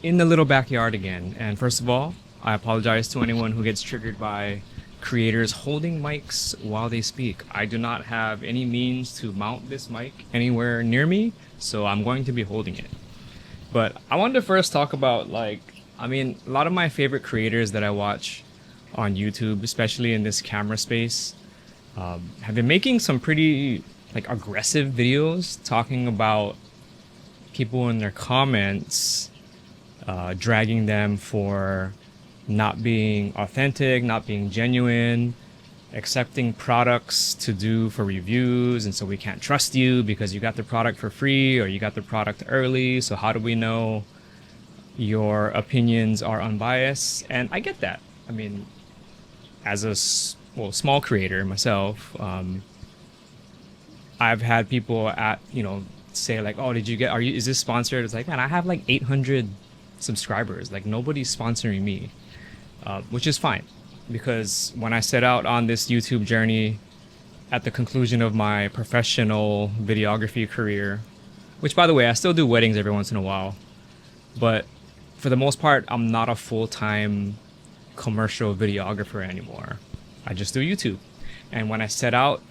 in the little backyard again. And first of all, I apologize to anyone who gets triggered by creators holding mics while they speak. I do not have any means to mount this mic anywhere near me, so I'm going to be holding it. But I wanted to first talk about a lot of my favorite creators that I watch on YouTube, especially in this camera space, have been making some pretty aggressive videos talking about people in their comments, dragging them for not being authentic, not being genuine, accepting products to do for reviews, and so we can't trust you because you got the product for free or you got the product early. So how do we know your opinions are unbiased? And I get that. I mean, as a small creator myself, I've had people say like, "Oh, did you get? Is this sponsored?" It's like, man, I have like 800 subscribers. Like nobody's sponsoring me, which is fine, because when I set out on this YouTube journey at the conclusion of my professional videography career, which by the way, I still do weddings every once in a while, but for the most part, I'm not a full-time commercial videographer anymore. I just do YouTube. And when I set out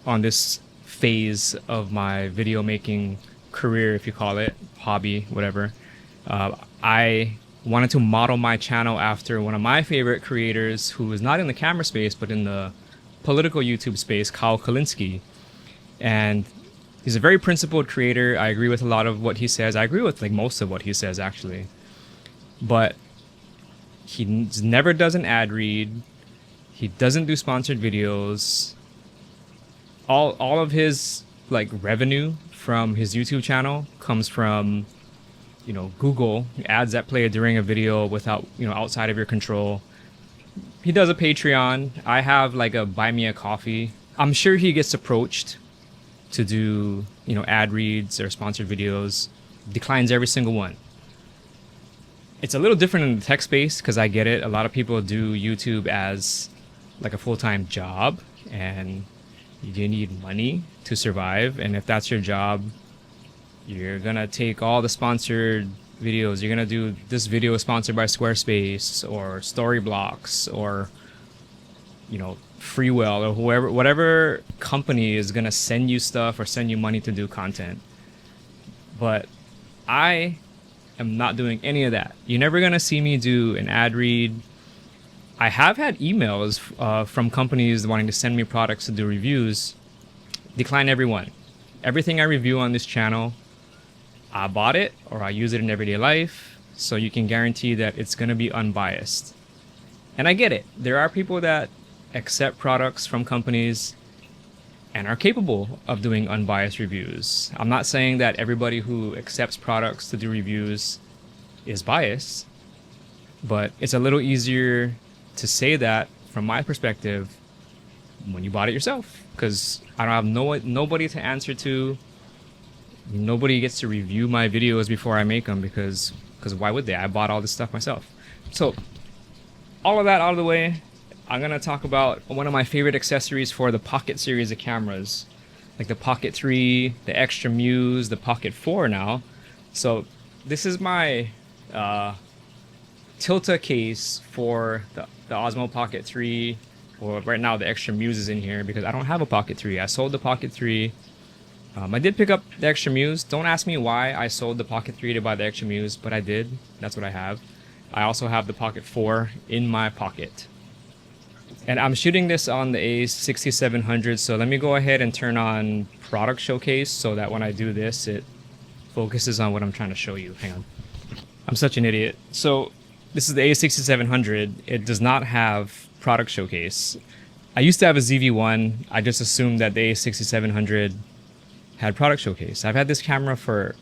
on this phase of my video making career, if you call it, hobby, whatever, I wanted to model my channel after one of my favorite creators who is not in the camera space, but in the political YouTube space, Kyle Kalinske. And he's a very principled creator. I agree with a lot of what he says. I agree with most of what he says, actually. But he never does an ad read. He doesn't do sponsored videos. All of his revenue from his YouTube channel comes from Google ads that play during a video without outside of your control. He does a Patreon. I have a buy me a coffee. I'm sure he gets approached to do ad reads or sponsored videos. Declines every single one. It's a little different in the tech space because I get it. A lot of people do YouTube as a full-time job, and you need money to survive. And if that's your job, you're gonna take all the sponsored videos. You're gonna do this video is sponsored by Squarespace or Storyblocks or Freewell or whatever company is gonna send you stuff or send you money to do content. But I am not doing any of that. You're never gonna see me do an ad read. I have had emails from companies wanting to send me products to do reviews. Decline every one. Everything I review on this channel, I bought it or I use it in everyday life, so you can guarantee that it's going to be unbiased. And I get it. There are people that accept products from companies and are capable of doing unbiased reviews. I'm not saying that everybody who accepts products to do reviews is biased, but it's a little easier to say that from my perspective when you bought it yourself, because I don't have nobody to answer to. Nobody gets to review my videos before I make them because why would they? I bought all this stuff myself. So all of that out of the way, I'm gonna talk about one of my favorite accessories for the Pocket series of cameras, like the Pocket 3, the Extra Muse, the Pocket 4 now. So this is my Tilta case for the Osmo Pocket 3, or right now the Extra Muse is in here because I don't have a Pocket 3. I sold the Pocket 3. I did pick up the Extra Muse. Don't ask me why I sold the Pocket 3 to buy the Extra Muse, but I did. That's what I have. I also have the Pocket 4 in my pocket. And I'm shooting this on the A6700, so let me go ahead and turn on Product Showcase so that when I do this, it focuses on what I'm trying to show you. Hang on. I'm such an idiot. So this is the A6700. It does not have Product Showcase. I used to have a ZV-1. I just assumed that the A6700 had Product Showcase. I've had this camera for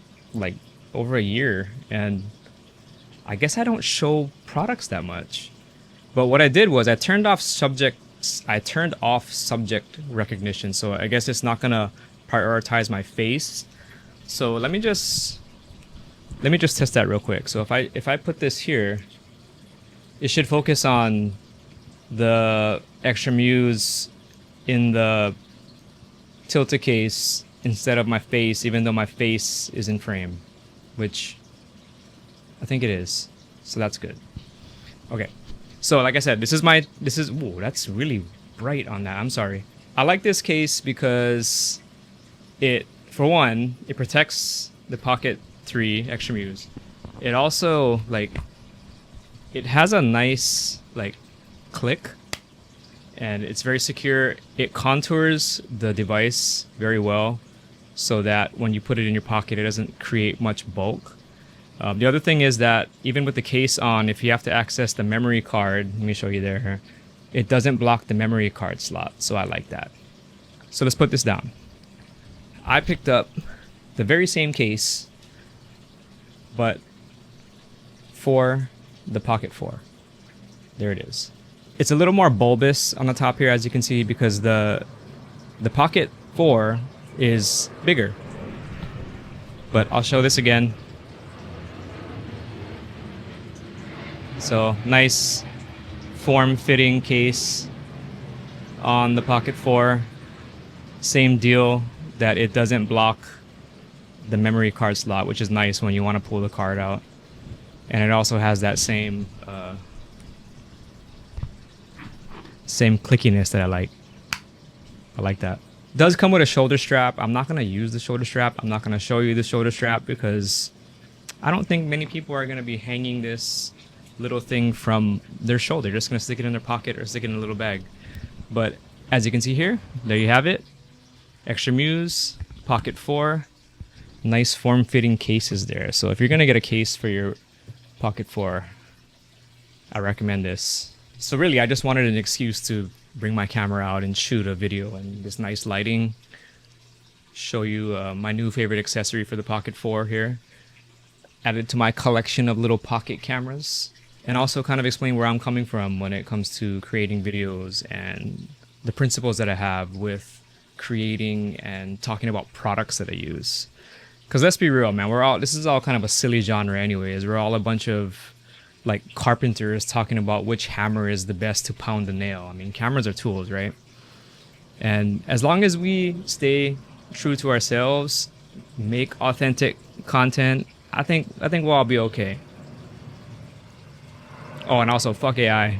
over a year, and I guess I don't show products that much. But what I did was I turned off subject recognition, so I guess it's not gonna prioritize my face. So let me just test that real quick. So if I put this here, it should focus on the Extra Muse in the Tilta case instead of my face, even though my face is in frame, which I think it is. So that's good. Okay. So like I said, ooh, that's really bright on that. I'm sorry. I like this case because for one, it protects the Pocket 3 Extra Muse. It also, like, it has a nice, like, click, and it's very secure. It contours the device very well so that when you put it in your pocket, it doesn't create much bulk. The other thing is that even with the case on, if you have to access the memory card, let me show you there, it doesn't block the memory card slot, so I like that. So let's put this down. I picked up the very same case, but for the Pocket 4. There it is. It's a little more bulbous on the top here, as you can see, because the Pocket 4 is bigger. But I'll show this again. So nice form-fitting case on the Pocket 4. Same deal that it doesn't block the memory card slot, which is nice when you want to pull the card out. And it also has that same clickiness that I like. I like that. It does come with a shoulder strap. I'm not going to use the shoulder strap. I'm not going to show you the shoulder strap because I don't think many people are going to be hanging this little thing from their shoulder. They're just going to stick it in their pocket or stick it in a little bag. But as you can see here, there you have it. Extra Muse, Pocket 4. Nice form-fitting cases there. So if you're going to get a case for your Pocket 4, I recommend this. So really, I just wanted an excuse to bring my camera out and shoot a video in this nice lighting. Show you my new favorite accessory for the Pocket 4 here. Add it to my collection of little pocket cameras. And also kind of explain where I'm coming from when it comes to creating videos and the principles that I have with creating and talking about products that I use. Because let's be real, man, this is all kind of a silly genre anyways. We're all a bunch of like carpenters talking about which hammer is the best to pound the nail. I mean, cameras are tools, right? And as long as we stay true to ourselves, make authentic content, I think we'll all be okay. Oh, and also fuck AI.